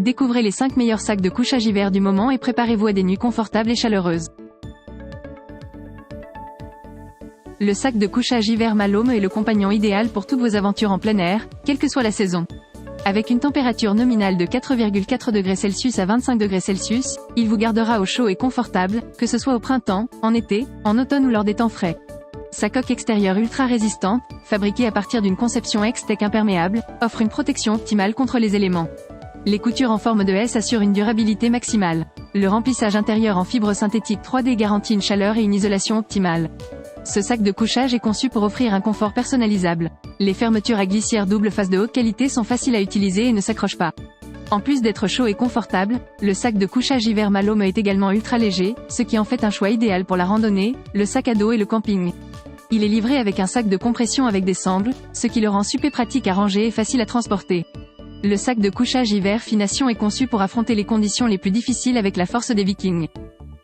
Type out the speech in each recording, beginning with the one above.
Découvrez les 5 meilleurs sacs de couchage hiver du moment et préparez-vous à des nuits confortables et chaleureuses. Le sac de couchage hiver Malome est le compagnon idéal pour toutes vos aventures en plein air, quelle que soit la saison. Avec une température nominale de 4,4 degrés Celsius à 25 degrés Celsius, il vous gardera au chaud et confortable, que ce soit au printemps, en été, en automne ou lors des temps frais. Sa coque extérieure ultra résistante, fabriquée à partir d'une conception X-Tech imperméable, offre une protection optimale contre les éléments. Les coutures en forme de S assurent une durabilité maximale. Le remplissage intérieur en fibre synthétique 3D garantit une chaleur et une isolation optimale. Ce sac de couchage est conçu pour offrir un confort personnalisable. Les fermetures à glissière double face de haute qualité sont faciles à utiliser et ne s'accrochent pas. En plus d'être chaud et confortable, le sac de couchage hiver Malome est également ultra léger, ce qui en fait un choix idéal pour la randonnée, le sac à dos et le camping. Il est livré avec un sac de compression avec des sangles, ce qui le rend super pratique à ranger et facile à transporter. Le sac de couchage hiver Fination est conçu pour affronter les conditions les plus difficiles avec la force des Vikings.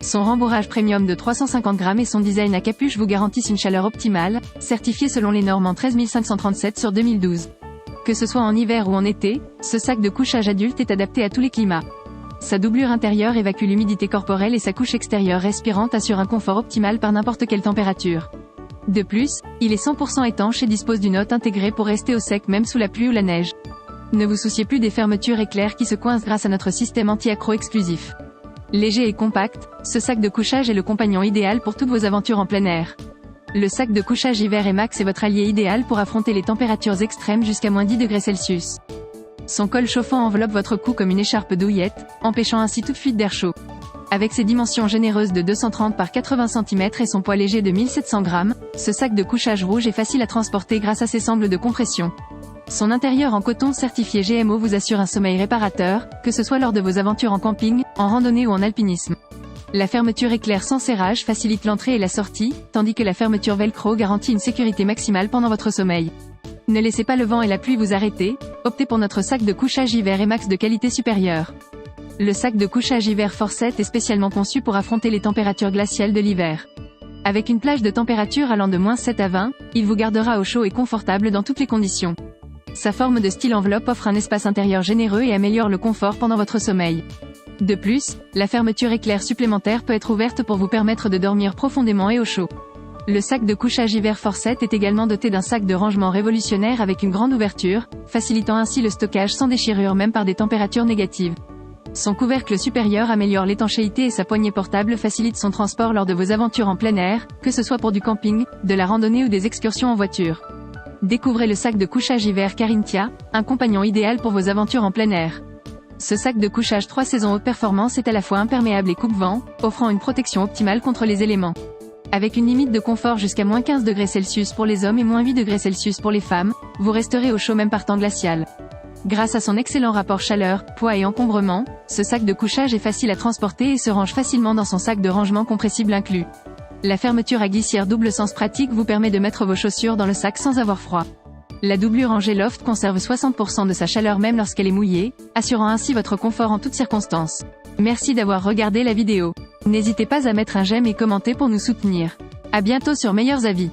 Son rembourrage premium de 350 grammes et son design à capuche vous garantissent une chaleur optimale, certifié selon les normes en 13537 sur 2012. Que ce soit en hiver ou en été, ce sac de couchage adulte est adapté à tous les climats. Sa doublure intérieure évacue l'humidité corporelle et sa couche extérieure respirante assure un confort optimal par n'importe quelle température. De plus, il est 100% étanche et dispose d'une hotte intégrée pour rester au sec même sous la pluie ou la neige. Ne vous souciez plus des fermetures éclairs qui se coincent grâce à notre système anti-accro exclusif. Léger et compact, ce sac de couchage est le compagnon idéal pour toutes vos aventures en plein air. Le sac de couchage hiver Emax est votre allié idéal pour affronter les températures extrêmes jusqu'à moins 10 degrés Celsius. Son col chauffant enveloppe votre cou comme une écharpe douillette, empêchant ainsi toute fuite d'air chaud. Avec ses dimensions généreuses de 230 par 80 cm et son poids léger de 1700 grammes, ce sac de couchage rouge est facile à transporter grâce à ses sangles de compression. Son intérieur en coton certifié GMO vous assure un sommeil réparateur, que ce soit lors de vos aventures en camping, en randonnée ou en alpinisme. La fermeture éclair sans serrage facilite l'entrée et la sortie, tandis que la fermeture velcro garantit une sécurité maximale pendant votre sommeil. Ne laissez pas le vent et la pluie vous arrêter, optez pour notre sac de couchage hiver Emax de qualité supérieure. Le sac de couchage hiver Forset est spécialement conçu pour affronter les températures glaciales de l'hiver. Avec une plage de température allant de -7 à 20, il vous gardera au chaud et confortable dans toutes les conditions. Sa forme de style enveloppe offre un espace intérieur généreux et améliore le confort pendant votre sommeil. De plus, la fermeture éclair supplémentaire peut être ouverte pour vous permettre de dormir profondément et au chaud. Le sac de couchage hiver Forset est également doté d'un sac de rangement révolutionnaire avec une grande ouverture, facilitant ainsi le stockage sans déchirure même par des températures négatives. Son couvercle supérieur améliore l'étanchéité et sa poignée portable facilite son transport lors de vos aventures en plein air, que ce soit pour du camping, de la randonnée ou des excursions en voiture. Découvrez le sac de couchage hiver Carinthia, un compagnon idéal pour vos aventures en plein air. Ce sac de couchage 3 saisons haute performance est à la fois imperméable et coupe-vent, offrant une protection optimale contre les éléments. Avec une limite de confort jusqu'à -15 degrés Celsius pour les hommes et -8 degrés Celsius pour les femmes, vous resterez au chaud même par temps glacial. Grâce à son excellent rapport chaleur, poids et encombrement, ce sac de couchage est facile à transporter et se range facilement dans son sac de rangement compressible inclus. La fermeture à glissière double sens pratique vous permet de mettre vos chaussures dans le sac sans avoir froid. La doublure en G-Loft conserve 60% de sa chaleur même lorsqu'elle est mouillée, assurant ainsi votre confort en toutes circonstances. Merci d'avoir regardé la vidéo. N'hésitez pas à mettre un j'aime et commenter pour nous soutenir. À bientôt sur Meilleurs Avis.